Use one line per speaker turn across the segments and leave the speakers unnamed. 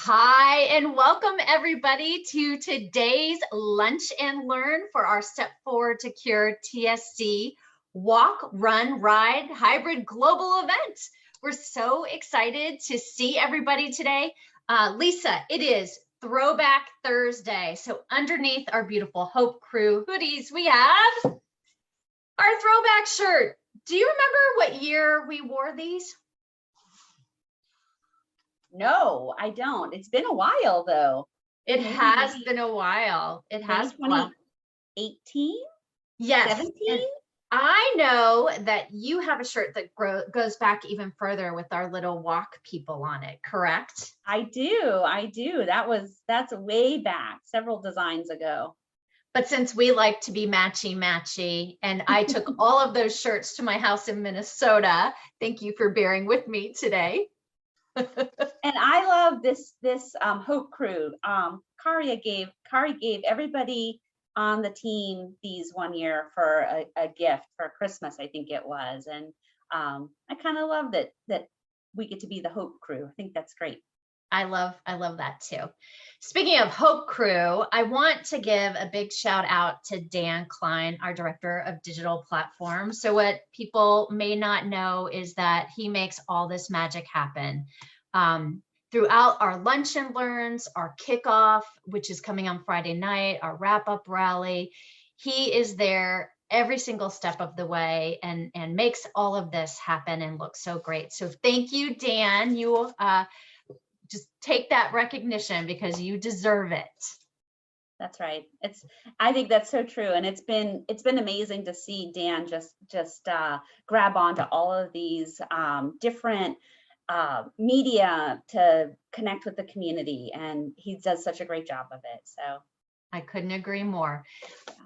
Hi, and welcome everybody to today's Lunch and Learn for our Step Forward to Cure TSC Walk, Run, Ride Hybrid Global event. We're so excited to see everybody today. Lisa, it is Throwback Thursday. So underneath our beautiful Hope Crew hoodies, we have our throwback shirt. Do you remember what year we wore these?
No, I don't. It's been a while though.
It has been a while. It has been a while.
2018?
Yes.
17?
I know that you have a shirt that goes back even further with our little walk people on it, correct?
I do. That's way back, several designs ago.
But since we like to be matchy, and I took all of those shirts to my house in Minnesota, thank you for bearing with me today.
And I love this Hope Crew. Kari gave everybody on the team these one year for a gift for Christmas, I think it was. And I kind of love that we get to be the Hope Crew. I think that's great.
I love that too. Speaking of Hope Crew, I want to give a big shout out to Dan Klein, our Director of Digital Platforms. So what people may not know is that he makes all this magic happen. Throughout our lunch and learns, our kickoff, which is coming on Friday night, our wrap-up rally, he is there every single step of the way and makes all of this happen and look so great. So thank you, Dan. You just take that recognition because you deserve it.
That's right. I think that's so true. And it's been amazing to see Dan just grab onto all of these different media to connect with the community, and he does such a great job of it. So
I couldn't agree more.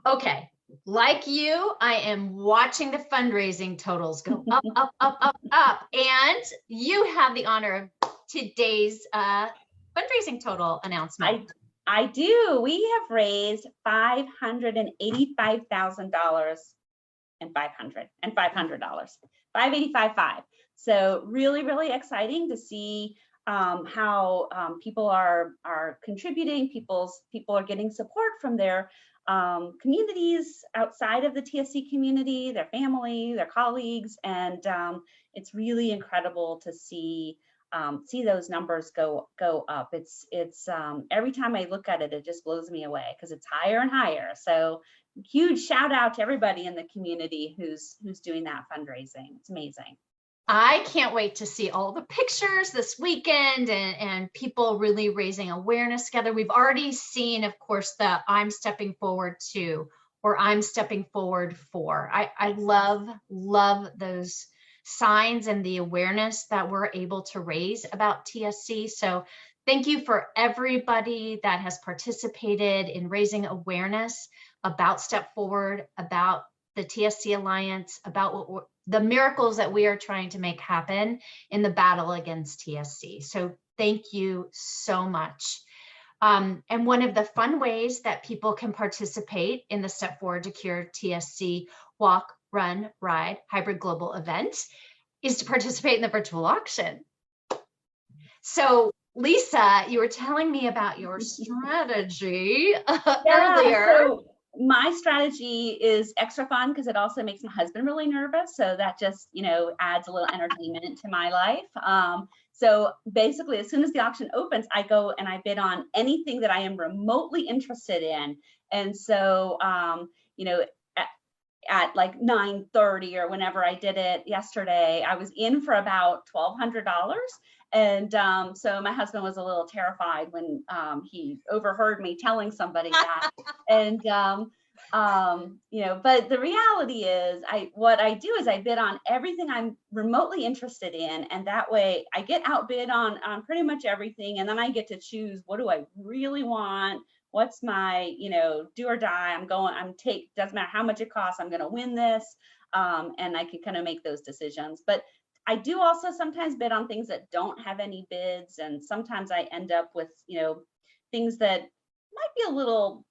Okay, like you, I am watching the fundraising totals go up, up, up, up, up, and you have the honor of today's fundraising total announcement.
I do. We have raised $585,000 and $500. $585,500. So really, really exciting to see how people are contributing. People are getting support from their communities outside of the TSC community, their family, their colleagues, and it's really incredible to see those numbers go up. It's every time I look at it, it just blows me away because it's higher and higher. So huge shout out to everybody in the community who's doing that fundraising. It's amazing.
I can't wait to see all the pictures this weekend and people really raising awareness together. We've already seen, of course, the I'm stepping forward to, or I'm stepping forward for. I love those signs and the awareness that we're able to raise about TSC. So thank you for everybody that has participated in raising awareness about Step Forward, about the TSC Alliance, about the miracles that we are trying to make happen in the battle against TSC. So thank you so much. And one of the fun ways that people can participate in the Step Forward to Cure TSC Walk, Run, Ride Hybrid Global event is to participate in the virtual auction. So Lisa, you were telling me about your strategy earlier.
So my strategy is extra fun because it also makes my husband really nervous. So that just, adds a little entertainment to my life. So basically, as soon as the auction opens, I go and I bid on anything that I am remotely interested in. And so, at like 9:30 or whenever I did it yesterday, I was in for about $1,200. And so my husband was a little terrified when he overheard me telling somebody that. And but the reality is, what I do is I bid on everything I'm remotely interested in, and that way I get outbid on pretty much everything, and then I get to choose, what do I really want? What's my, do or die? Doesn't matter how much it costs, I'm going to win this. And I can kind of make those decisions. But I do also sometimes bid on things that don't have any bids. And sometimes I end up with, things that might be a little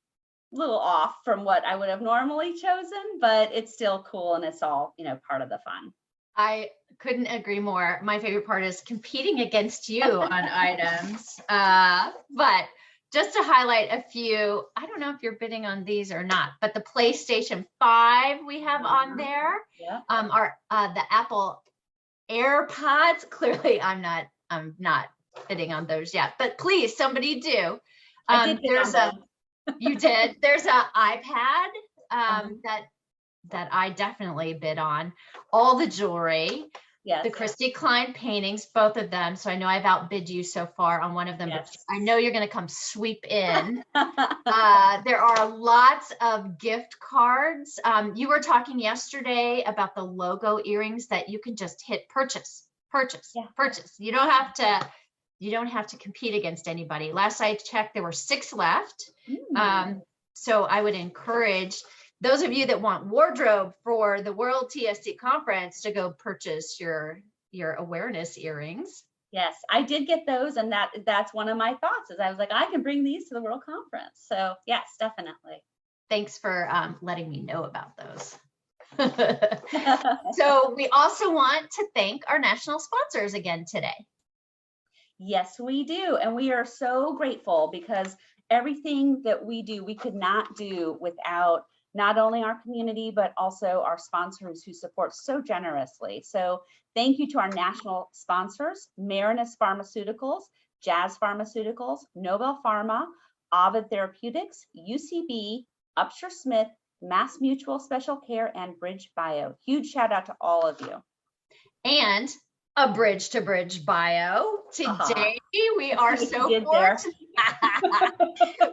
off from what I would have normally chosen, but it's still cool. And it's all, part of the fun.
I Couldn't agree more. My favorite part is competing against you on items. But just to highlight a few, I don't know if you're bidding on these or not, but the PlayStation 5 we have on there.
Yeah.
Are the Apple AirPods. Clearly, I'm not bidding on those yet, but please, somebody do.
I did bid on those.
You did. There's an iPad that I definitely bid on. All the jewelry.
Yes.
The Christy Klein paintings, both of them. So I know I've outbid you so far on one of them,
Yes.
but I know you're going to come sweep in. There are lots of gift cards. You were talking yesterday about the logo earrings that you can just hit purchase.
Yeah.
Purchase. You don't have to compete against anybody. Last I checked, there were 6 left. So I would encourage those of you that want wardrobe for the World TSC Conference to go purchase your awareness earrings.
Yes, I did get those, and that's one of my thoughts. Is I was like, I can bring these to the World Conference. So yes, definitely.
Thanks for letting me know about those. So we also want to thank our national sponsors again today.
Yes, we do, and we are so grateful because everything that we do, we could not do without not only our community, but also our sponsors who support so generously. So thank you to our national sponsors, Marinus Pharmaceuticals, Jazz Pharmaceuticals, Nobel Pharma, Ovid Therapeutics, UCB, Upshur Smith, Mass Mutual Special Care, and Bridge Bio. Huge shout out to all of you.
And a Bridge to Bridge Bio. Today, we are so fortunate.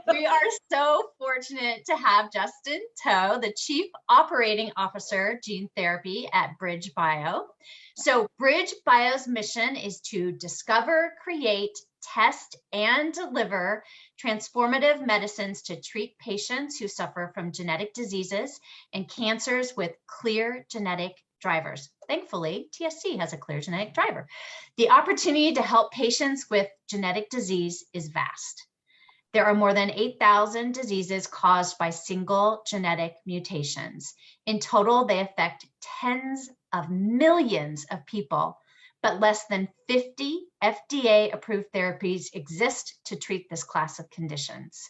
We are so fortunate to have Justin To, the Chief Operating Officer, Gene Therapy at Bridge Bio. So Bridge Bio's mission is to discover, create, test, and deliver transformative medicines to treat patients who suffer from genetic diseases and cancers with clear genetic drivers. Thankfully, TSC has a clear genetic driver. The opportunity to help patients with genetic disease is vast. There are more than 8,000 diseases caused by single genetic mutations. In total, they affect tens of millions of people, but less than 50 FDA-approved therapies exist to treat this class of conditions.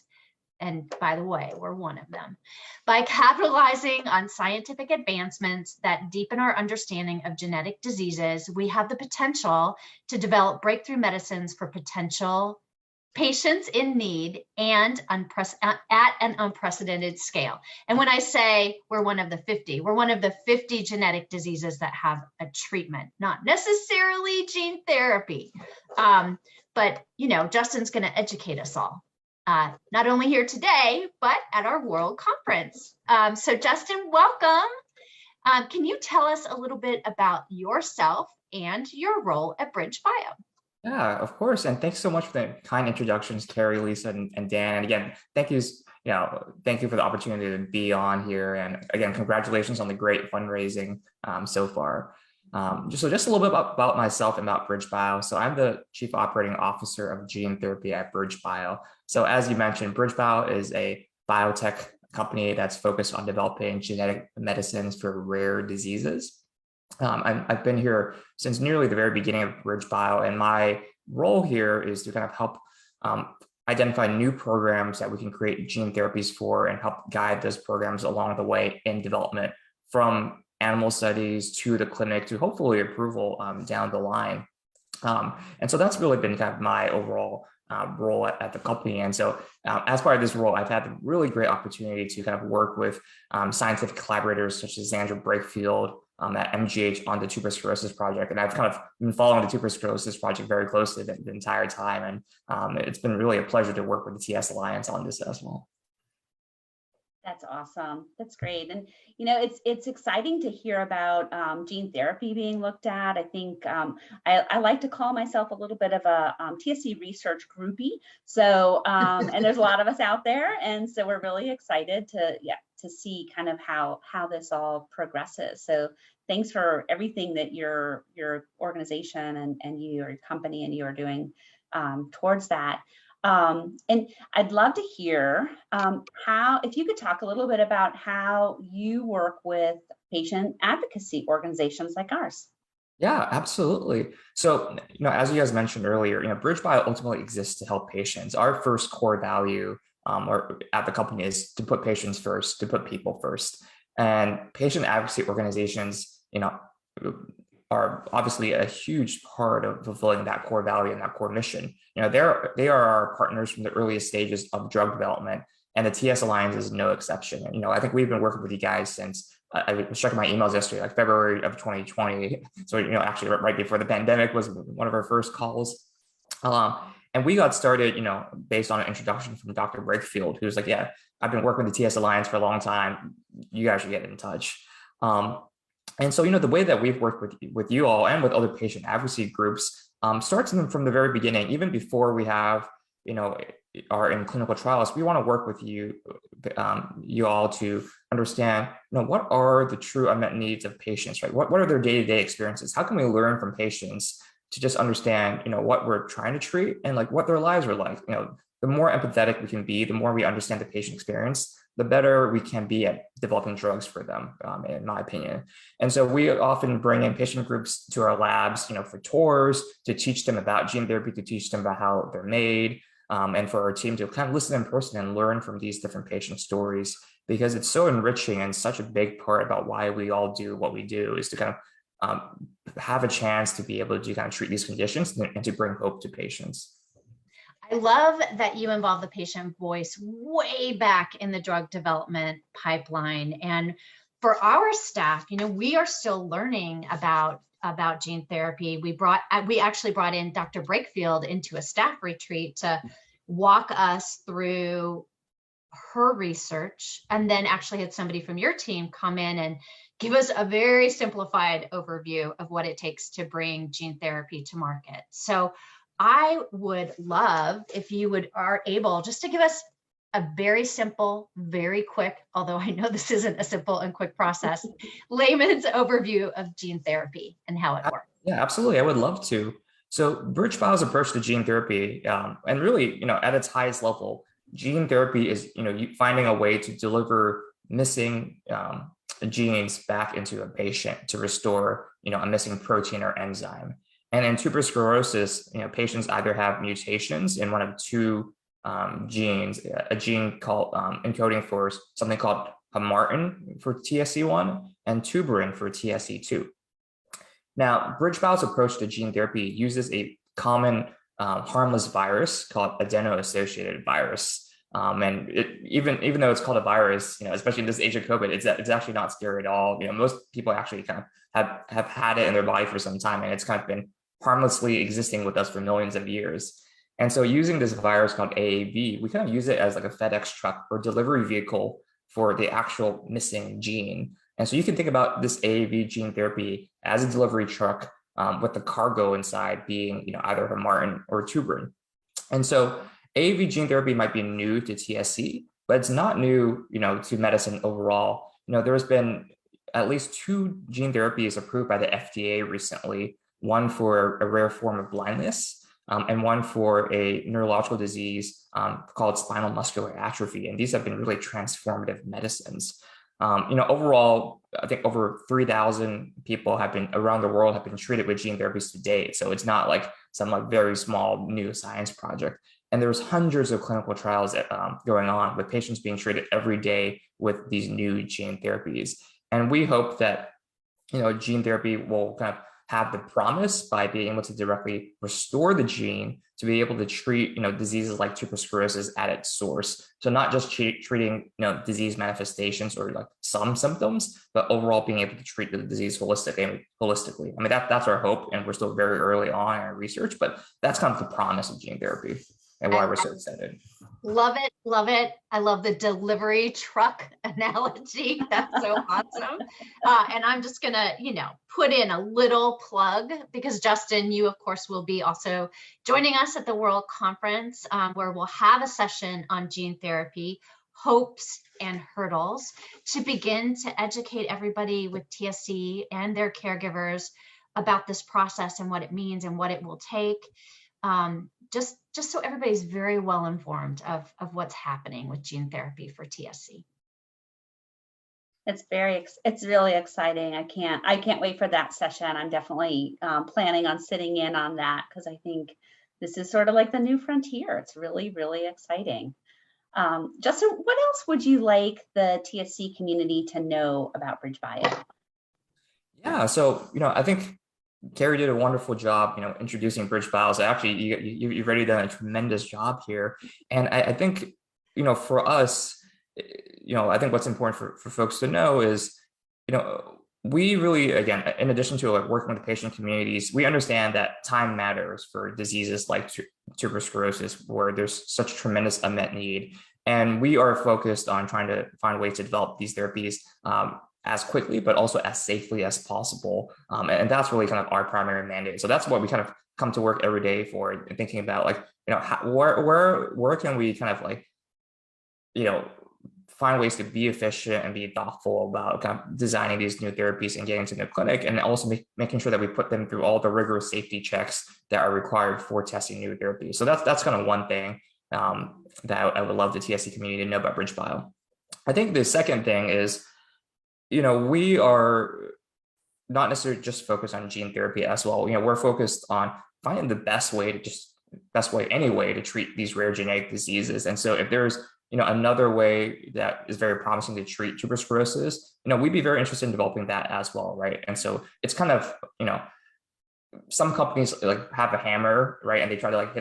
And by the way, we're one of them. By capitalizing on scientific advancements that deepen our understanding of genetic diseases, we have the potential to develop breakthrough medicines for potential patients in need and at an unprecedented scale. And when I say we're one of the 50, we're one of the 50 genetic diseases that have a treatment, not necessarily gene therapy. But you know, Justin's going to educate us all. Not only here today, but at our World Conference. So Justin, welcome. Can you tell us a little bit about yourself and your role at Bridge Bio?
Yeah, of course. And thanks so much for the kind introductions, Carrie, Lisa, and Dan. And again, thank you for the opportunity to be on here. And again, congratulations on the great fundraising so far. Just a little bit about myself and about Bridge Bio. So I'm the Chief Operating Officer of Gene Therapy at Bridge Bio. So as you mentioned, Bridge Bio is a biotech company that's focused on developing genetic medicines for rare diseases. I've been here since nearly the very beginning of Bridge Bio, and my role here is to kind of help identify new programs that we can create gene therapies for and help guide those programs along the way in development from animal studies to the clinic to hopefully approval down the line. And so that's really been kind of my overall role at the company. And so as part of this role, I've had the really great opportunity to kind of work with scientific collaborators such as Xandra Brakefield at MGH on the tuberous sclerosis project. And I've kind of been following the tuberous sclerosis project very closely the entire time. And it's been really a pleasure to work with the TS Alliance on this as well.
That's awesome. That's great. And, you know, it's exciting to hear about gene therapy being looked at. I think I like to call myself a little bit of a TSC research groupie. So, and there's a lot of us out there. And so we're really excited to see kind of how this all progresses. So thanks for everything that your organization and your company and you are doing towards that. And I'd love to hear if you could talk a little bit about how you work with patient advocacy organizations like ours.
Yeah, absolutely. So, as you guys mentioned earlier, BridgeBio ultimately exists to help patients. Our first core value, or at the company, is to put patients first, to put people first. And patient advocacy organizations, are obviously a huge part of fulfilling that core value and that core mission. They are our partners from the earliest stages of drug development, and the TS Alliance is no exception. I think we've been working with you guys since I was checking my emails yesterday, like February of 2020. So, actually right before the pandemic was one of our first calls. Um, and we got started, based on an introduction from Dr. Brakefield, who was like, yeah, I've been working with the TS Alliance for a long time. You guys should get in touch. And so, the way that we've worked with you all and with other patient advocacy groups starts from the very beginning, even before we have, are in clinical trials. We want to work with you, you all, to understand, what are the true unmet needs of patients, right? What are their day-to-day experiences? How can we learn from patients to just understand, what we're trying to treat and like what their lives are like? The more empathetic we can be, the more we understand the patient experience, the better we can be at developing drugs for them, in my opinion. And so we often bring in patient groups to our labs, for tours, to teach them about gene therapy, to teach them about how they're made, and for our team to kind of listen in person and learn from these different patient stories, because it's so enriching and such a big part about why we all do what we do, is to kind of have a chance to be able to kind of treat these conditions and to bring hope to patients.
I love that you involve the patient voice way back in the drug development pipeline. And for our staff, we are still learning about gene therapy. We actually brought in Dr. Brakefield into a staff retreat to walk us through her research, and then actually had somebody from your team come in and give us a very simplified overview of what it takes to bring gene therapy to market. So I would love if you are able just to give us a very simple, very quick, although I know this isn't a simple and quick process, layman's overview of gene therapy and how it works.
Yeah, absolutely. I would love to. So BridgeBio's approach to gene therapy, and really, at its highest level, gene therapy is, finding a way to deliver missing genes back into a patient to restore, a missing protein or enzyme. And in tuberous sclerosis, patients either have mutations in one of two genes, a gene called encoding for something called hamartin for TSC1 and tuberin for TSC2. Now, BridgeBio's approach to gene therapy uses a common harmless virus called adeno-associated virus. And even though it's called a virus, especially in this age of COVID, it's actually not scary at all. Most people actually kind of have had it in their body for some time, and it's kind of been harmlessly existing with us for millions of years. And so using this virus called AAV, we kind of use it as like a FedEx truck or delivery vehicle for the actual missing gene. And so you can think about this AAV gene therapy as a delivery truck, with the cargo inside being, either hamartin or tuberin. And so AAV gene therapy might be new to TSC, but it's not new, to medicine overall. There's been at least 2 gene therapies approved by the FDA recently, one for a rare form of blindness, and one for a neurological disease called spinal muscular atrophy. And these have been really transformative medicines. Overall, I think over 3,000 people around the world have been treated with gene therapies to date. So it's not like some like very small new science project. And there's hundreds of clinical trials going on with patients being treated every day with these new gene therapies. And we hope that, gene therapy will kind of have the promise by being able to directly restore the gene to be able to treat, diseases like tuberous sclerosis at its source. So not just treating, disease manifestations or like some symptoms, but overall being able to treat the disease holistically. I mean, that's our hope, and we're still very early on in our research, but that's kind of the promise of gene therapy and why we're so excited.
Love it. Love it. I love the delivery truck analogy. That's so awesome. And I'm just going to, put in a little plug, because Justin, you of course will be also joining us at the World Conference, where we'll have a session on gene therapy, hopes and hurdles, to begin to educate everybody with TSC and their caregivers about this process and what it means and what it will take. Just so everybody's very well informed of what's happening with gene therapy for TSC.
It's really exciting. I can't wait for that session. I'm definitely planning on sitting in on that because I think this is sort of like the new frontier. It's really, really exciting. Justin, what else would you like the TSC community to know about BridgeBio?
Yeah, so I think Carrie did a wonderful job, introducing BridgeBio. So actually, you've already done a tremendous job here, and I think for us, I think what's important for folks to know is, we really, again, in addition to like working with the patient communities, we understand that time matters for diseases like tuberous sclerosis, where there's such tremendous unmet need. And we are focused on trying to find ways to develop these therapies as quickly, but also as safely as possible. And that's really kind of our primary mandate. So that's what we kind of come to work every day for, and thinking about like, where can we kind of like, find ways to be efficient and be thoughtful about kind of designing these new therapies and getting into the clinic, and also making sure that we put them through all the rigorous safety checks that are required for testing new therapies. So that's kind of one thing that I would love the TSC community to know about BridgeBio. I think the second thing is, we are not necessarily just focused on gene therapy as well. We're focused on finding the best way to treat these rare genetic diseases. And so if there's another way that is very promising to treat tuberous sclerosis, we'd be very interested in developing that as well, right? And so it's kind of, some companies like have a hammer, right, and they try to like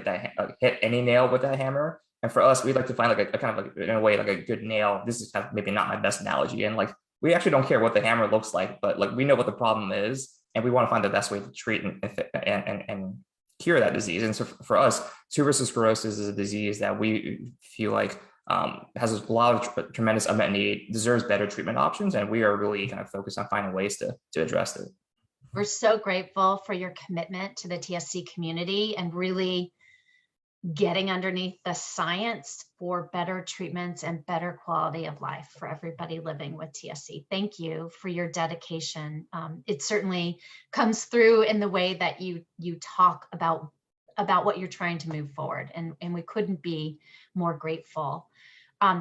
hit any nail with that hammer. And for us, we'd like to find like a kind of like, in a way, like a good nail. This is kind of maybe not my best analogy, and like we actually don't care what the hammer looks like, but like we know what the problem is, and we want to find the best way to treat and cure that disease. And so for us, tuberous sclerosis is a disease that we feel like has a lot of tremendous unmet need, deserves better treatment options, and we are really kind of focused on finding ways to address it.
We're so grateful for your commitment to the TSC community and really getting underneath the science for better treatments and better quality of life for everybody living with TSC. Thank you for your dedication. It certainly comes through in the way that you talk about what you're trying to move forward, and we couldn't be more grateful.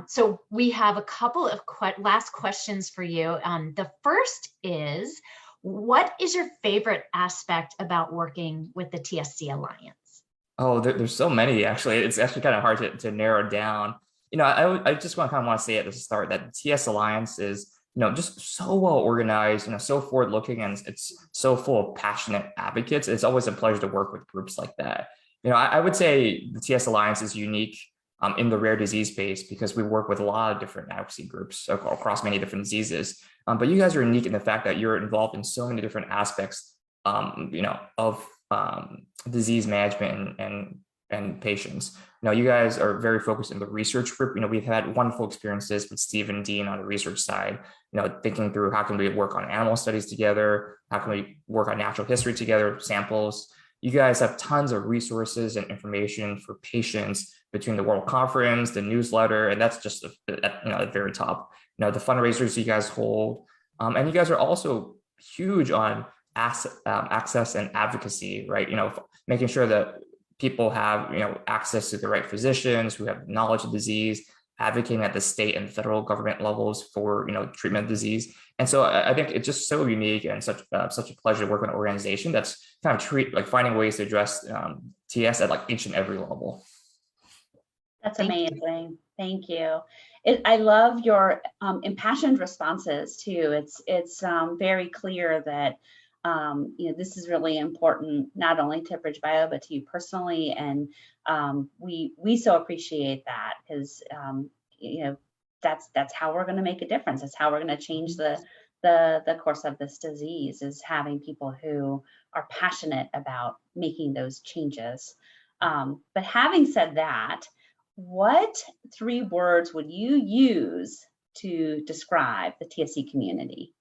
So we have a couple of last questions for you. The first is, what is your favorite aspect about working with the TSC Alliance?
Oh, there's so many, actually. It's actually kind of hard to narrow down. I just want to say at the start that the TS Alliance is, just so well organized, so forward looking, and it's so full of passionate advocates. It's always a pleasure to work with groups like that. I would say the TS Alliance is unique in the rare disease space because we work with a lot of different advocacy groups across many different diseases. But you guys are unique in the fact that you're involved in so many different aspects, of disease management and patients. You guys are very focused in the research group. We've had wonderful experiences with Steve and Dean on the research side, thinking through how can we work on animal studies together, how can we work on natural history together, samples. You guys have tons of resources and information for patients between the World Conference, the newsletter, and that's just at the very top. The fundraisers you guys hold, and you guys are also huge on access and advocacy, right? Making sure that people have access to the right physicians who have knowledge of disease, advocating at the state and federal government levels for treatment of disease. And so I think it's just so unique and such a pleasure to work with an organization that's kind of finding ways to address TS at like each and every level.
That's amazing. Thank you. I love your impassioned responses too. It's very clear that this is really important, not only to BridgeBio, but to you personally. And we so appreciate that because, that's how we're going to make a difference. That's how we're going to change the course of this disease, is having people who are passionate about making those changes. But having said that, what 3 words would you use to describe the TSC community?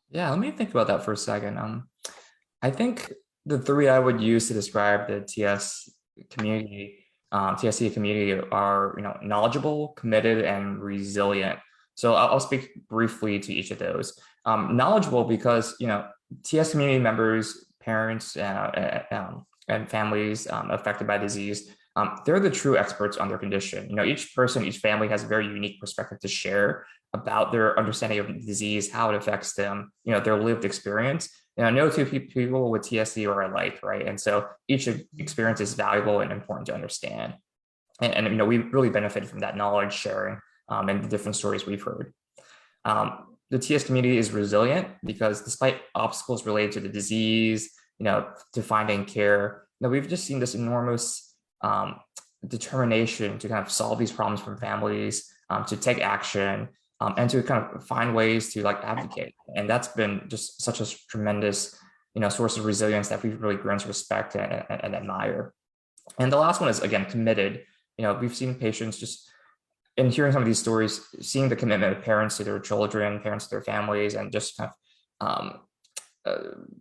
Yeah, let me think about that for a second. I think the 3 I would use to describe the TSC community are, knowledgeable, committed, and resilient. So I'll speak briefly to each of those. Knowledgeable because, TS community members, parents, and families affected by disease they're the true experts on their condition. Each person, each family has a very unique perspective to share about their understanding of the disease, how it affects them, their lived experience. No two people with TSC are alike, right? And so each experience is valuable and important to understand. And we really benefited from that knowledge sharing and the different stories we've heard. The TS community is resilient because despite obstacles related to the disease, to finding care, we've just seen this enormous determination to kind of solve these problems from families, to take action, and to kind of find ways to advocate. And that's been just such a tremendous, source of resilience that we've really grown to respect and admire. And the last one is, again, committed. We've seen patients just, in hearing some of these stories, seeing the commitment of parents to their children, parents to their families, and just kind of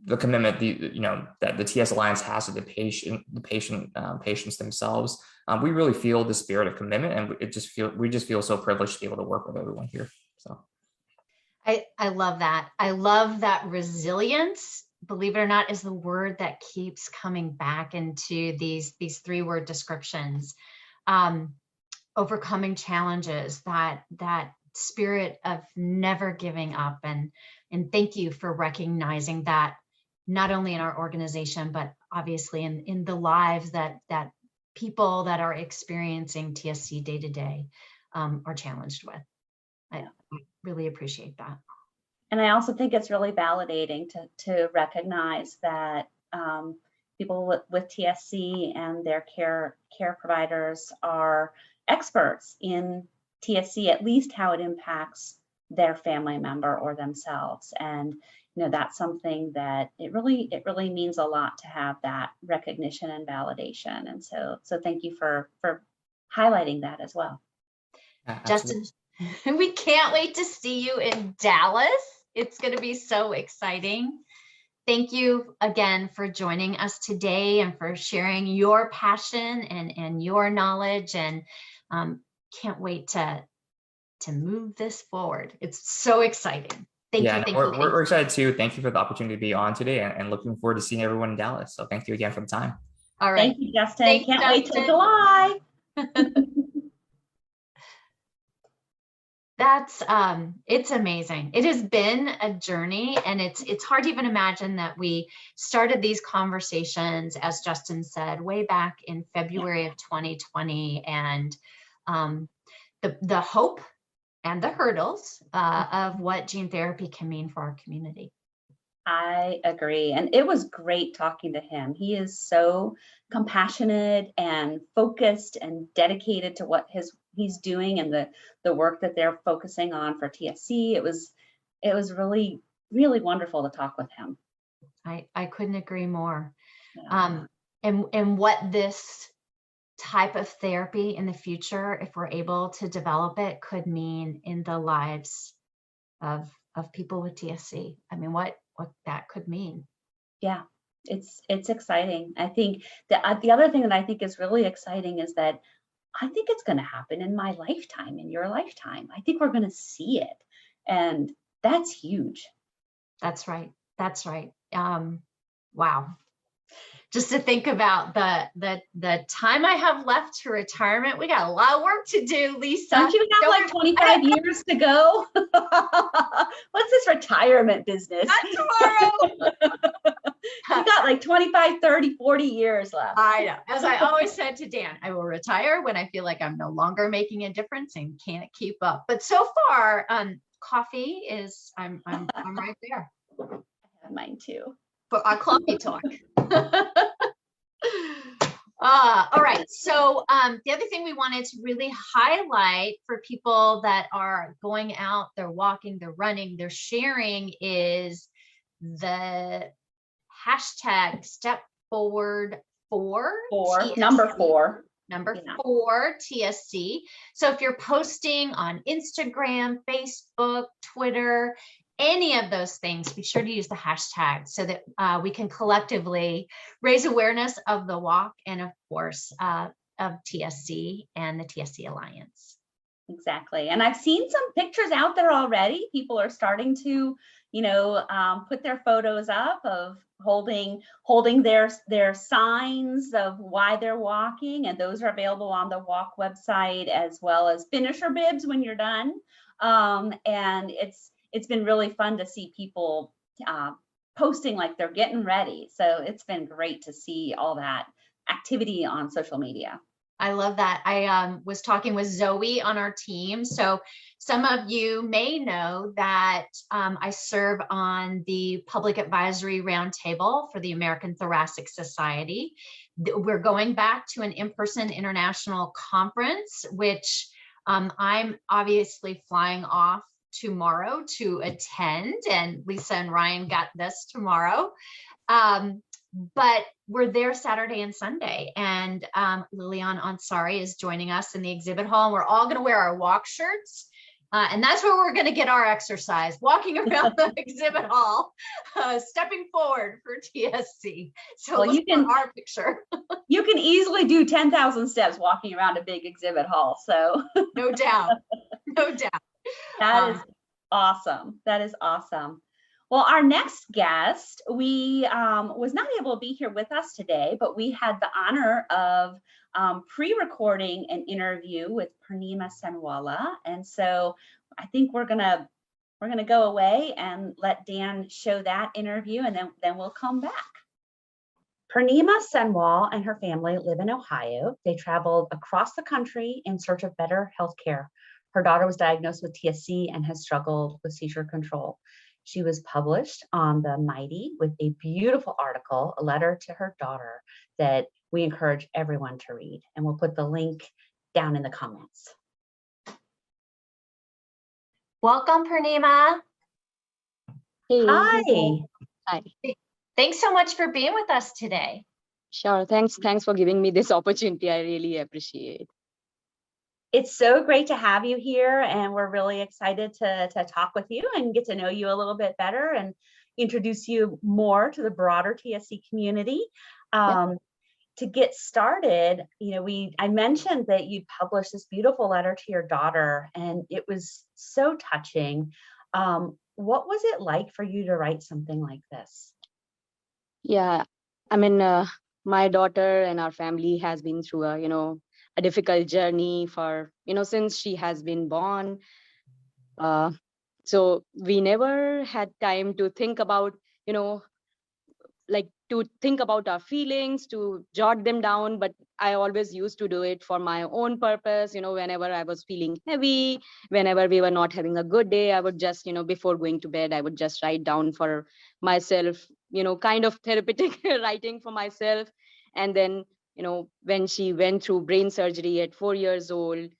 the commitment that the TS Alliance has to the patients themselves. We really feel the spirit of commitment, and we just feel so privileged to be able to work with everyone here. So
I love that. I love that resilience, believe it or not, is the word that keeps coming back into these 3-word descriptions. Overcoming challenges, that spirit of never giving up, and thank you for recognizing that, not only in our organization, but obviously in the lives that people that are experiencing TSC day to day are challenged with. I really appreciate that.
And I also think it's really validating to recognize that people with TSC and their care providers are experts in TSC, at least how it impacts their family member or themselves. And that's something that it really means a lot to have that recognition and validation. And so thank you for highlighting that as well.
Justin, we can't wait to see you in Dallas. It's going to be so exciting. Thank you again for joining us today and for sharing your passion and your knowledge, and can't wait to move this forward. It's so exciting. Thank you.
We're excited too. Thank you for the opportunity to be on today, and looking forward to seeing everyone in Dallas. So thank you again for the time.
All right.
Thank you, Justin. Can't wait till July.
That's it's amazing. It has been a journey, and it's hard to even imagine that we started these conversations, as Justin said, way back in February of 2020, and the hope and the hurdles of what gene therapy can mean for our community.
I agree. And it was great talking to him. He is so compassionate and focused and dedicated to what he's doing and the work that they're focusing on for TSC. It was really, really wonderful to talk with him.
I couldn't agree more. Yeah. And what this type of therapy in the future, if we're able to develop it, could mean in the lives of people with TSC. I mean, what that could mean.
Yeah, it's exciting. I think the other thing that I think is really exciting is that I think it's going to happen in my lifetime, in your lifetime. I think we're going to see it, and that's huge.
That's right. That's right. Wow. Just to think about the time I have left to retirement, we got a lot of work to do, Lisa.
Don't you have like 25 years to go? What's this retirement business?
Not tomorrow.
You got like 25, 30, 40 years left.
I know. As I always said to Dan, I will retire when I feel like I'm no longer making a difference and can't keep up. But so far, coffee is, I'm right there.
I have mine too.
For our coffee talk. All right. So the other thing we wanted to really highlight for people that are going out, they're walking, they're running, they're sharing, is the hashtag step forward for
number 4
TSC. So if you're posting on Instagram, Facebook, Twitter, any of those things, be sure to use the hashtag so that we can collectively raise awareness of the walk and, of course, of TSC and the TSC Alliance.
Exactly. And I've seen some pictures out there already. People are starting to, put their photos up of holding their signs of why they're walking, and those are available on the walk website, as well as finisher bibs when you're done. And it's been really fun to see people posting like they're getting ready. So it's been great to see all that activity on social media.
I love that. I was talking with Zoe on our team. So some of you may know that I serve on the Public Advisory Roundtable for the American Thoracic Society. We're going back to an in-person international conference, which I'm obviously flying off tomorrow to attend, and Lisa and Ryan got this tomorrow. But we're there Saturday and Sunday, and Lilian Ansari is joining us in the exhibit hall. We're all going to wear our walk shirts, and that's where we're going to get our exercise, walking around the exhibit hall, stepping forward for TSC. So
well, you can
our picture.
You can easily do 10,000 steps walking around a big exhibit hall. So
no doubt, no doubt.
That is awesome. That is awesome. Well, our next guest, we was not able to be here with us today, but we had the honor of pre-recording an interview with Purnima Senwala, and so I think we're gonna go away and let Dan show that interview, and then we'll come back. Purnima Senwal and her family live in Ohio. They traveled across the country in search of better health care. Her daughter was diagnosed with TSC and has struggled with seizure control. She was published on the Mighty with a beautiful article, a letter to her daughter, that we encourage everyone to read. And we'll put the link down in the comments.
Welcome, Purnima.
Hey.
Hi.
Hi.
Thanks so much for being with us today.
Sure. Thanks for giving me this opportunity. I really appreciate it.
It's so great to have you here, and we're really excited to talk with you and get to know you a little bit better and introduce you more to the broader TSC community. To get started, I mentioned that you published this beautiful letter to your daughter, and it was so touching. What was it like for you to write something like this?
Yeah, I mean, my daughter and our family has been through a difficult journey for, since she has been born. So we never had time to think about, to think about our feelings, to jot them down, but I always used to do it for my own purpose. Whenever I was feeling heavy, whenever we were not having a good day, I would just, before going to bed, I would just write down for myself, kind of therapeutic writing for myself. And then, when she went through brain surgery at 4 years old,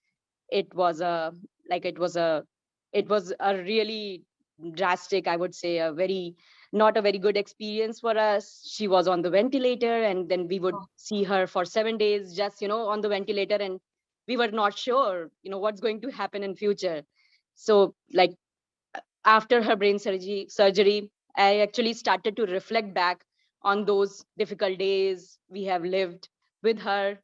it was a really drastic, I would say, not a very good experience for us. She was on the ventilator, and then we would see her for 7 days just, on the ventilator, and we were not sure, what's going to happen in future. So like after her brain surgery, I actually started to reflect back on those difficult days we have lived with her,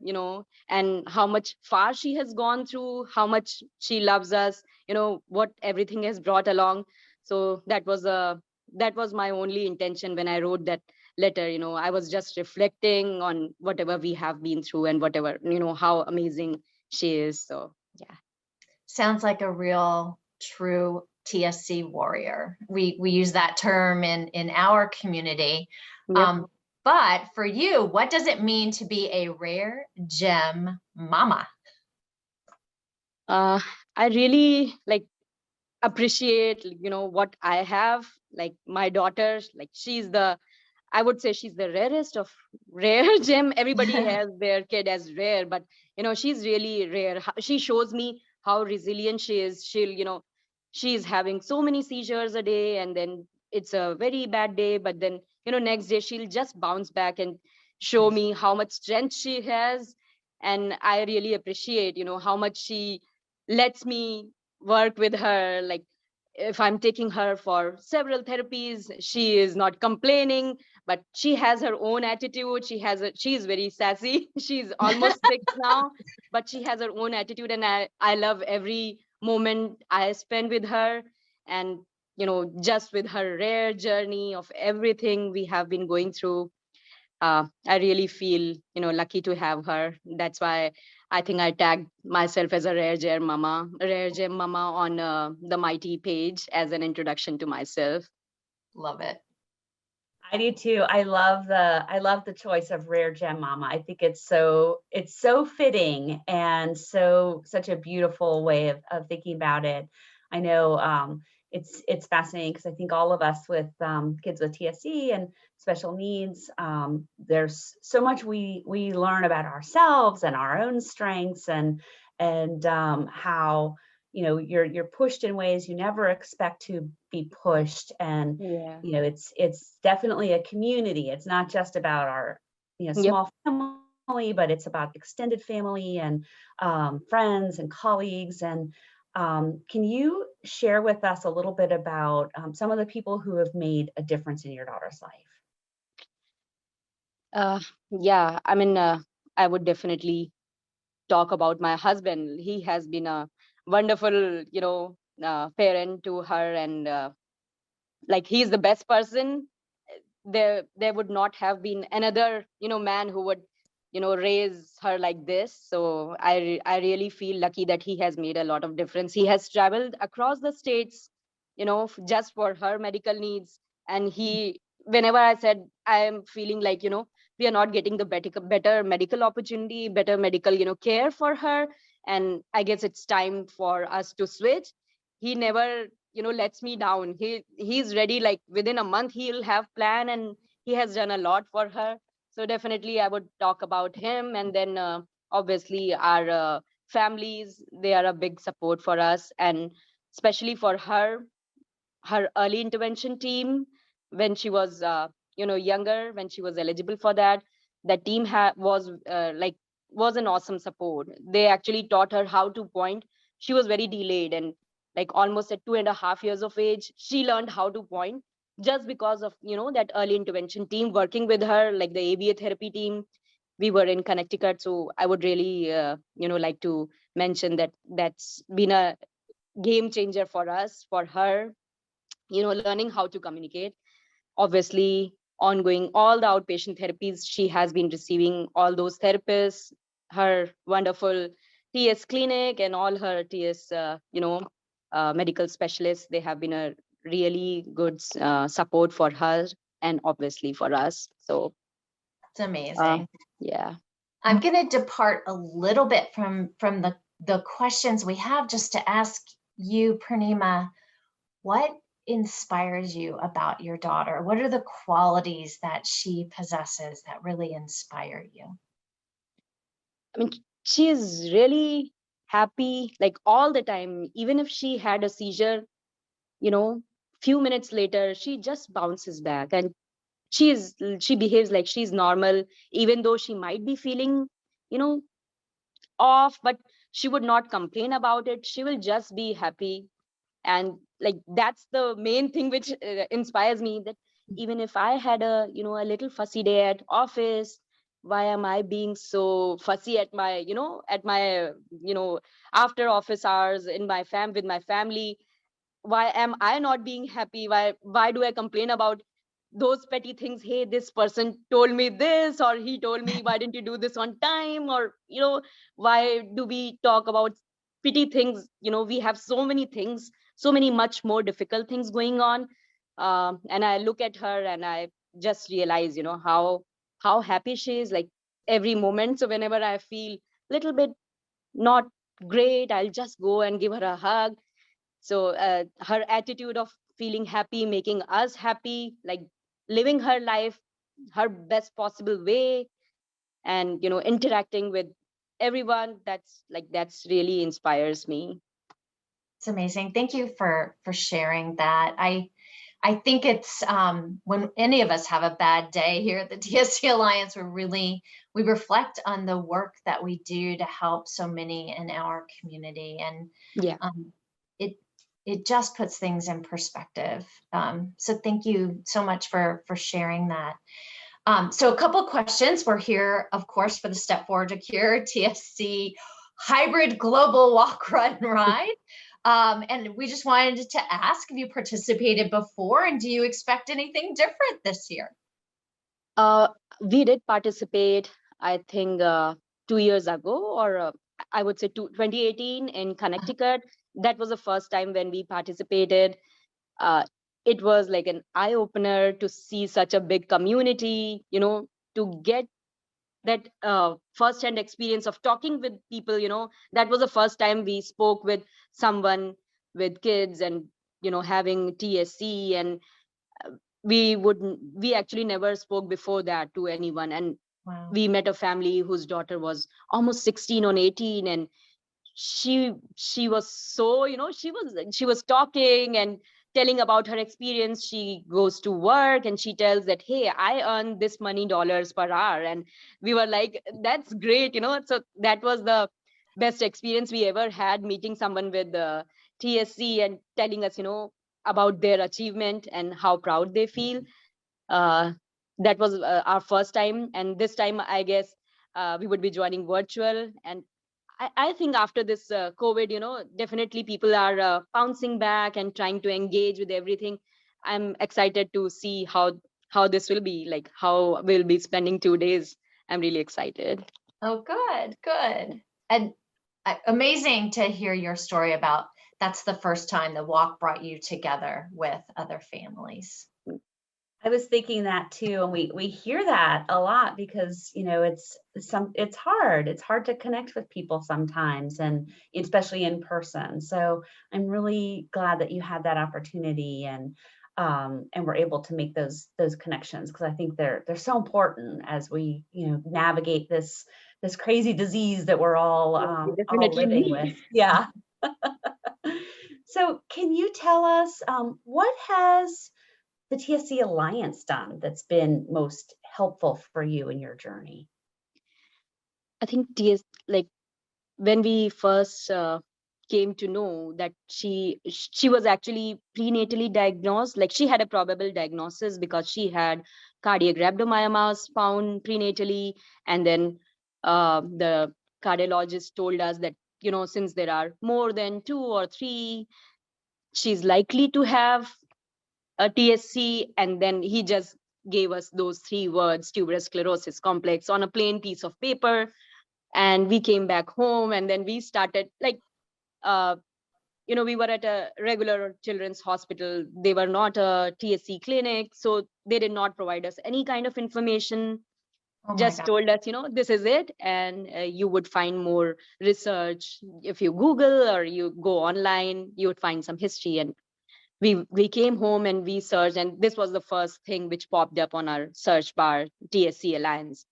and how much far she has gone through, how much she loves us, what everything has brought along. So that was my only intention when I wrote that letter. I was just reflecting on whatever we have been through and whatever, how amazing she is. So yeah.
Sounds like a real true TSC warrior. We use that term in our community.
Yep.
But for you, what does it mean to be a rare gem mama?
I really appreciate, what I have, like my daughter, I would say she's the rarest of rare gem. Everybody has their kid as rare, but she's really rare. She shows me how resilient she is. She's having so many seizures a day, and then it's a very bad day, but then next day she'll just bounce back and show me how much strength she has. And I really appreciate how much she lets me work with her. Like if I'm taking her for several therapies, she is not complaining, but she has her own attitude. She's very sassy. She's almost 6 now, but she has her own attitude, and I love every moment I spend with her. And just with her rare journey of everything we have been going through, I really feel, lucky to have her. That's why I think I tagged myself as a rare gem mama on the Mighty page as an introduction to myself.
Love it.
I do too. I love the choice of rare gem mama. I think it's so fitting and such a beautiful way of thinking about it. I know it's fascinating because I think all of us with kids with TSC and special needs, there's so much we learn about ourselves and our own strengths and how you're pushed in ways you never expect to be pushed. And
Yeah.
it's definitely a community. It's not just about our small family, but it's about extended family and friends and colleagues. And can you share with us a little bit about some of the people who have made a difference in your daughter's life?
Yeah, I mean, I would definitely talk about my husband. He has been a wonderful, parent to her, and like he's the best person. There would not have been another, man who would, raise her like this. So I really feel lucky that he has made a lot of difference. He has traveled across the states, just for her medical needs. And whenever I said I am feeling like, we are not getting the better medical opportunity, better medical, care for her, and I guess it's time for us to switch, he never lets me down. He's ready, like within a month he'll have plan, and he has done a lot for her. So definitely I would talk about him. And then obviously our families, they are a big support for us, and especially for her early intervention team. When she was younger, when she was eligible for that team was an awesome support. They actually taught her how to point. She was very delayed, and like almost at 2.5 years of age, she learned how to point, just because of that early intervention team working with her, like the ABA therapy team. We were in Connecticut, so I would really like to mention that's been a game changer for us, for her, learning how to communicate. Obviously, ongoing all the outpatient therapies she has been receiving, all those therapists, her wonderful TS clinic, and all her TS medical specialists, they have been a really good support for her, and obviously for us. So
It's amazing.
Yeah.
I'm going to depart a little bit from the questions we have, just to ask you, Purnima, what inspires you about your daughter? What are the qualities that she possesses that really inspire you?
I mean, she is really happy, like all the time. Even if she had a seizure, few minutes later, she just bounces back, and she behaves like she's normal, even though she might be feeling, you know, off, but she would not complain about it. She will just be happy. And like that's the main thing which inspires me, that even if I had a little fussy day at office, why am I being so fussy at my after office hours in my with my family? Why am I not being happy? Why do I complain about those petty things? Hey, this person told me this, or he told me, why didn't you do this on time? Or why do we talk about petty things? We have so many things, so many much more difficult things going on. And I look at her and I just realize how happy she is, like every moment. So whenever I feel little bit not great, I'll just go and give her a hug. So her attitude of feeling happy, making us happy, like living her life her best possible way, and interacting with everyone, that's really inspires me.
It's amazing. Thank you for sharing that. I think it's when any of us have a bad day here at the TSC Alliance, we reflect on the work that we do to help so many in our community, and
Yeah.
It just puts things in perspective. So thank you so much for sharing that. So a couple of questions. We're here, of course, for the Step Forward to Cure TSC hybrid global walk, run, ride. And we just wanted to ask if you participated before, and do you expect anything different this year?
We did participate, I think, 2 years ago, or I would say 2018 in Connecticut. That was the first time when we participated. It was like an eye opener to see such a big community, to get that first-hand experience of talking with people. That was the first time we spoke with someone with kids and, having TSC. And we actually never spoke before that to anyone. And
Wow.
we met a family whose daughter was almost 16 or 18, and she was so, she was talking and telling about her experience. She goes to work and she tells that, hey, I earn this many dollars per hour. And we were like, that's great. So that was the best experience we ever had, meeting someone with the TSC and telling us, about their achievement and how proud they feel. That was our first time, and this time I guess we would be joining virtual. And I think after this COVID, definitely people are bouncing back and trying to engage with everything. I'm excited to see how this will be, like how we'll be spending 2 days. I'm really excited.
Oh, good, good. And amazing to hear your story about that's the first time the walk brought you together with other families.
I was thinking that too, and we hear that a lot because it's hard. It's hard to connect with people sometimes, and especially in person. So I'm really glad that you had that opportunity, and we're able to make those connections, because I think they're so important as we navigate this crazy disease that we're all all
Definitely
living
need.
with. Yeah. So can you tell us what has the TSC Alliance done that's been most helpful for you in your journey?
I think like when we first came to know that she was actually prenatally diagnosed, like she had a probable diagnosis because she had cardiac rhabdomyomas found prenatally. And then the cardiologist told us that, since there are more than 2 or 3, she's likely to have a TSC. And then he just gave us those 3 words, tuberous sclerosis complex, on a plain piece of paper. And we came back home, and then we started like, uh, we were at a regular children's hospital. They were not a TSC clinic, so they did not provide us any kind of information.
Oh my
Just
God.
told us, this is it, and you would find more research if you Google or you go online. You would find some history. And we came home and we searched, and this was the first thing which popped up on our search bar, TSC Alliance.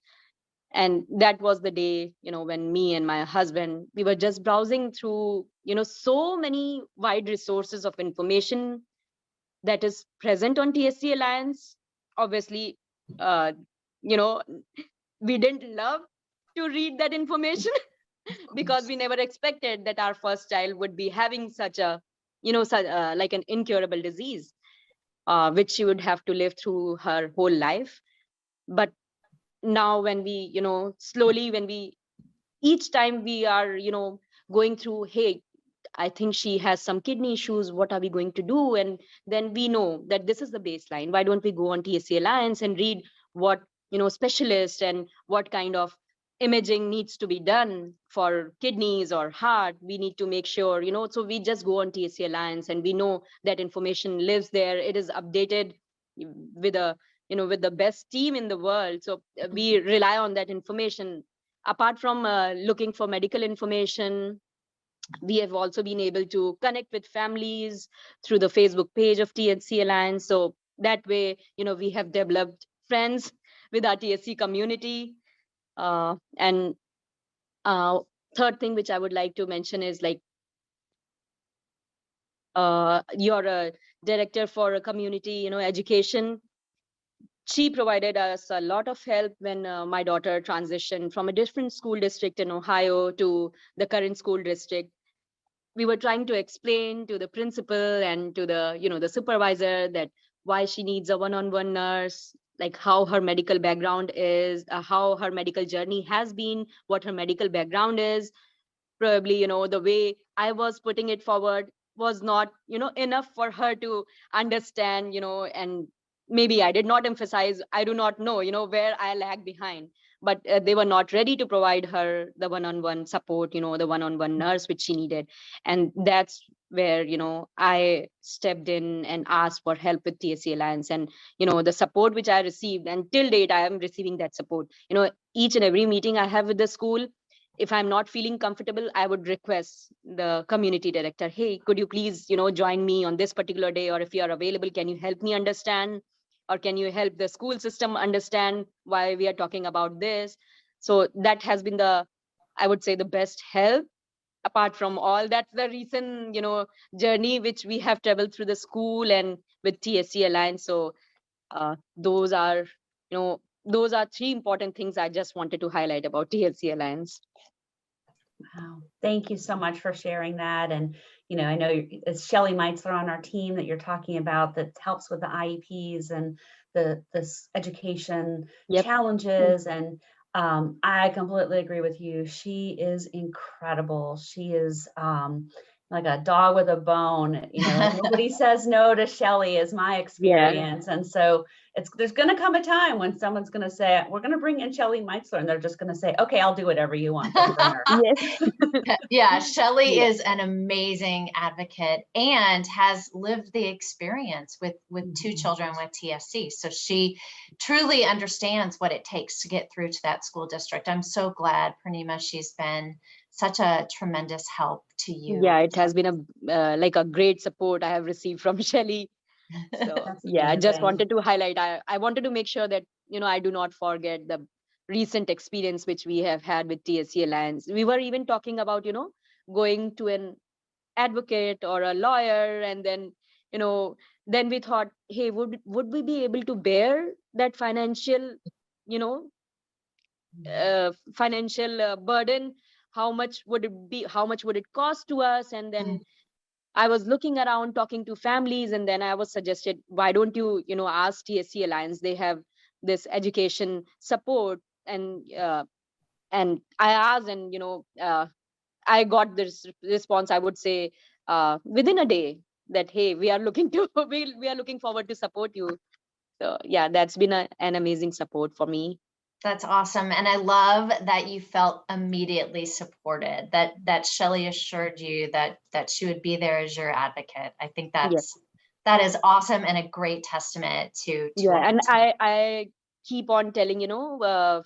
And that was the day, when me and my husband, we were just browsing through, so many wide resources of information that is present on TSC Alliance. Obviously, uh, you know, we didn't love to read that information because we never expected that our first child would be having such a, like an incurable disease, which she would have to live through her whole life. But now when we, slowly, when we, each time we are, going through, hey, I think she has some kidney issues, what are we going to do? And then we know that this is the baseline. Why don't we go on TSC Alliance and read what, specialists and what kind of imaging needs to be done for kidneys or heart? We need to make sure, so we just go on TSC Alliance, and we know that information lives there. It is updated with a, with the best team in the world. So we rely on that information. Apart from looking for medical information, we have also been able to connect with families through the Facebook page of TSC Alliance. So that way, we have developed friends with our TSC community. And third thing which I would like to mention is, like, you're a director for a community, education. She provided us a lot of help when my daughter transitioned from a different school district in Ohio to the current school district. We were trying to explain to the principal and to the, the supervisor, that why she needs a one-on-one nurse, like how her medical background is, how her medical journey has been, what her medical background is. Probably, the way I was putting it forward, was not, enough for her to understand, and maybe I did not emphasize, I do not know, where I lag behind, but they were not ready to provide her the one-on-one support, the one-on-one nurse which she needed. And that's where, I stepped in and asked for help with TSC Alliance. And, the support which I received, and till date, I am receiving that support. Each and every meeting I have with the school, if I'm not feeling comfortable, I would request the community director, hey, could you please, join me on this particular day? Or if you are available, can you help me understand? Or can you help the school system understand why we are talking about this? So that has been I would say, the best help. Apart from all, that's the recent, journey which we have traveled through the school and with TSC Alliance. So those are three important things I just wanted to highlight about TSC Alliance.
Wow. Thank you so much for sharing that. And, I know it's Shelly Meitzler on our team that you're talking about that helps with the IEPs and this education challenges. And I completely agree with you. She is incredible. She is like a dog with a bone. Nobody says no to Shelly is my experience. And so there's going to come a time when someone's going to say, we're going to bring in Shelly Meitzler, and they're just going to say, okay, I'll do whatever you want.
Yeah, Shelly is an amazing advocate and has lived the experience with two children with TSC. So she truly understands what it takes to get through to that school district. I'm so glad, Purnima, she's been such a tremendous help to you.
Yeah, it has been a great support I have received from Shelly. So yeah, I just wanted to highlight, I wanted to make sure that, I do not forget the recent experience which we have had with TSC Alliance. We were even talking about, going to an advocate or a lawyer, and then, then we thought, hey, would we be able to bear that financial, financial burden? How much would it be? How much would it cost to us? And then I was looking around, talking to families, and then I was suggested, why don't you, ask TSC Alliance? They have this education support. And I asked, and I got this response, I would say, within a day, that hey, we are looking forward to support you. So yeah, that's been an amazing support for me.
That's awesome. And I love that you felt immediately supported, that Shelly assured you that she would be there as your advocate. I think that is awesome and a great testament to
and I keep on telling,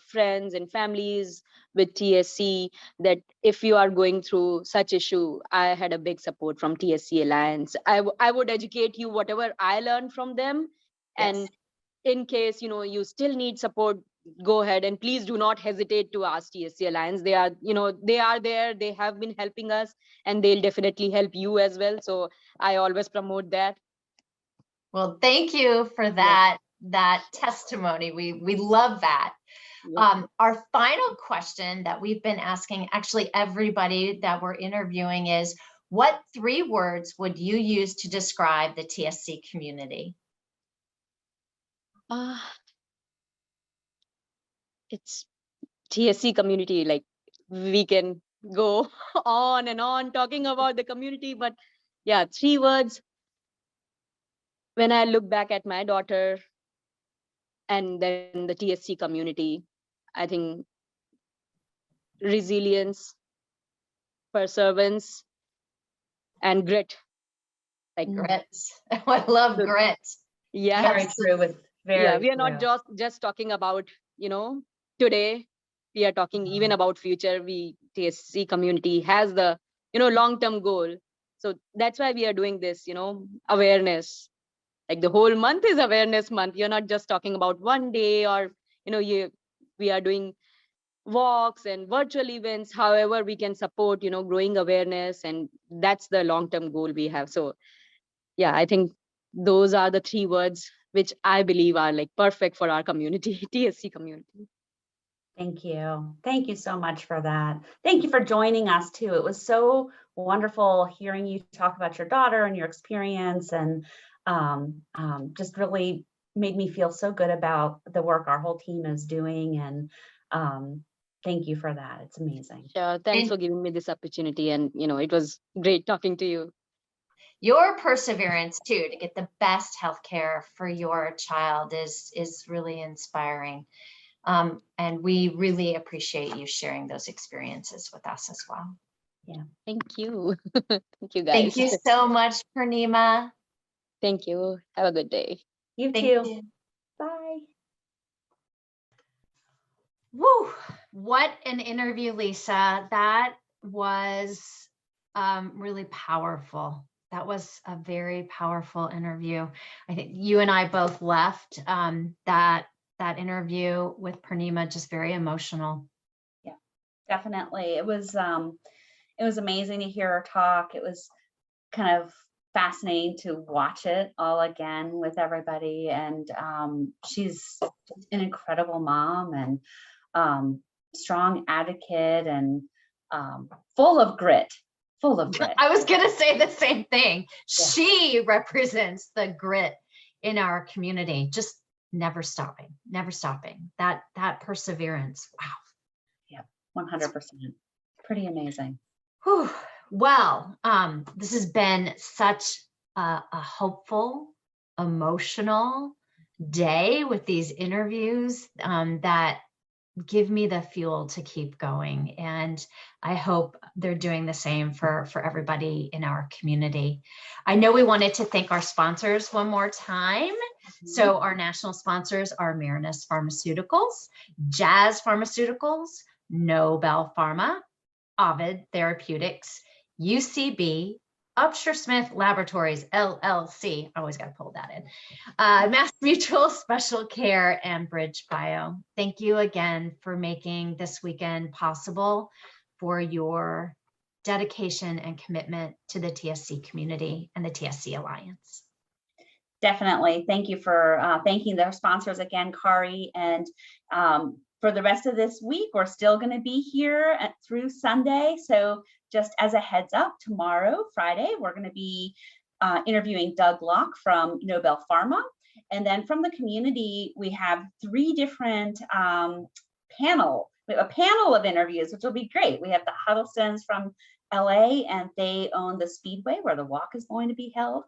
friends and families with TSC that if you are going through such issue, I had a big support from TSC Alliance. I would educate you whatever I learned from them. And in case, you still need support, go ahead and please do not hesitate to ask TSC Alliance. They are, they are there, they have been helping us, and they'll definitely help you as well. So I always promote that.
Well, thank you for that testimony. We love that. Our final question that we've been asking actually everybody that we're interviewing is, what 3 words would you use to describe the TSC community?
It's TSC community. Like, we can go on and on talking about the community, but yeah, 3 words. When I look back at my daughter and then the TSC community, I think resilience, perseverance, and grit.
Like grit. I love grit.
Yeah,
very true.
We are not just talking about, today. We are talking even about future. TSC community has the, long-term goal. So that's why we are doing this, awareness. Like, the whole month is awareness month. You're not just talking about one day, or, we are doing walks and virtual events, however we can support, growing awareness. And that's the long-term goal we have. So yeah, I think those are the 3 words which I believe are like perfect for our community, TSC community.
Thank you. Thank you so much for that. Thank you for joining us too. It was so wonderful hearing you talk about your daughter and your experience, and just really made me feel so good about the work our whole team is doing. And thank you for that. It's amazing.
Sure. Thanks for giving me this opportunity. And, it was great talking to you.
Your perseverance too, to get the best healthcare for your child is really inspiring. And we really appreciate you sharing those experiences with us as well.
Thank you. Thank you,
Thank
guys.
you so much, Purnima.
Thank you. Have a good day.
You
Thank
too.
you.
Bye.
Woo, what an interview, Lisa. That was really powerful. That was a very powerful interview. I think you and I both left that interview with Purnima just very emotional.
Yeah, definitely. It was amazing to hear her talk. It was kind of fascinating to watch it all again with everybody. And she's an incredible mom and strong advocate and full of grit. Full of grit.
I was going to say the same thing. Yeah. She represents the grit in our community, just never stopping. That perseverance. Wow.
Yeah, 100%. Pretty amazing.
Whew. Well, this has been such a hopeful, emotional day with these interviews that give me the fuel to keep going. And I hope they're doing the same for everybody in our community. I know we wanted to thank our sponsors one more time. Mm-hmm. So our national sponsors are Marinus Pharmaceuticals, Jazz Pharmaceuticals, Nobel Pharma, Ovid Therapeutics, UCB, Upshur-Smith Laboratories, LLC. I always got to pull that in. Mass Mutual, Special Care, and Bridge Bio. Thank you again for making this weekend possible, for your dedication and commitment to the TSC community and the TSC Alliance.
Definitely. Thank you for thanking their sponsors again, Kari. And for the rest of this week, we're still going to be here through Sunday. So just as a heads up, tomorrow, Friday, we're going to be interviewing Doug Locke from Nobel Pharma. And then from the community, we have 3 different we have a panel of interviews, which will be great. We have the Huddlestons from LA, and they own the Speedway where the walk is going to be held.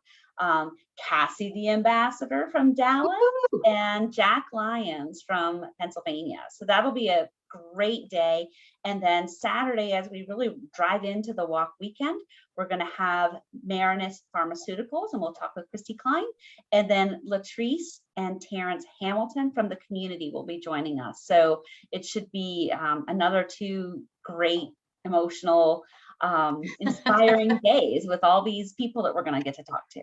Cassie the Ambassador from Dallas, and Jack Lyons from Pennsylvania. So that'll be a great day. And then Saturday, as we really drive into the walk weekend, we're going to have Marinus Pharmaceuticals, and we'll talk with Christy Klein. And then Latrice and Terrence Hamilton from the community will be joining us. So it should be another 2 great, emotional, inspiring days with all these people that we're going to get to talk to.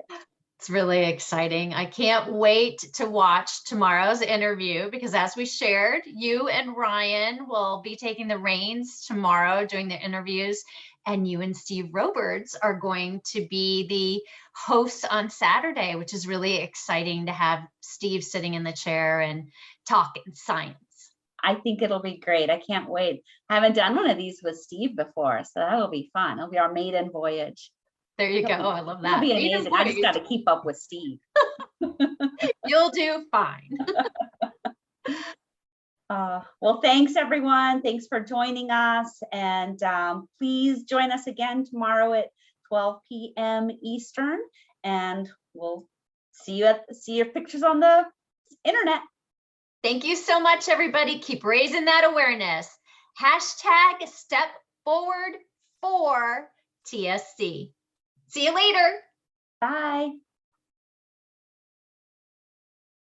It's really exciting. I can't wait to watch tomorrow's interview, because as we shared, you and Ryan will be taking the reins tomorrow doing the interviews, and you and Steve Roberts are going to be the hosts on Saturday, which is really exciting to have Steve sitting in the chair and talking science.
I think it'll be great. I can't wait. I haven't done one of these with Steve before, so that'll be fun. It'll be our maiden voyage.
There you go. I love that.
It'll be amazing. I just got to keep up with Steve.
You'll do fine.
Well, thanks everyone. Thanks for joining us. And please join us again tomorrow at 12 p.m. Eastern. And we'll see your pictures on the internet.
Thank you so much, everybody. Keep raising that awareness. Hashtag step forward for TSC. See you later.
Bye.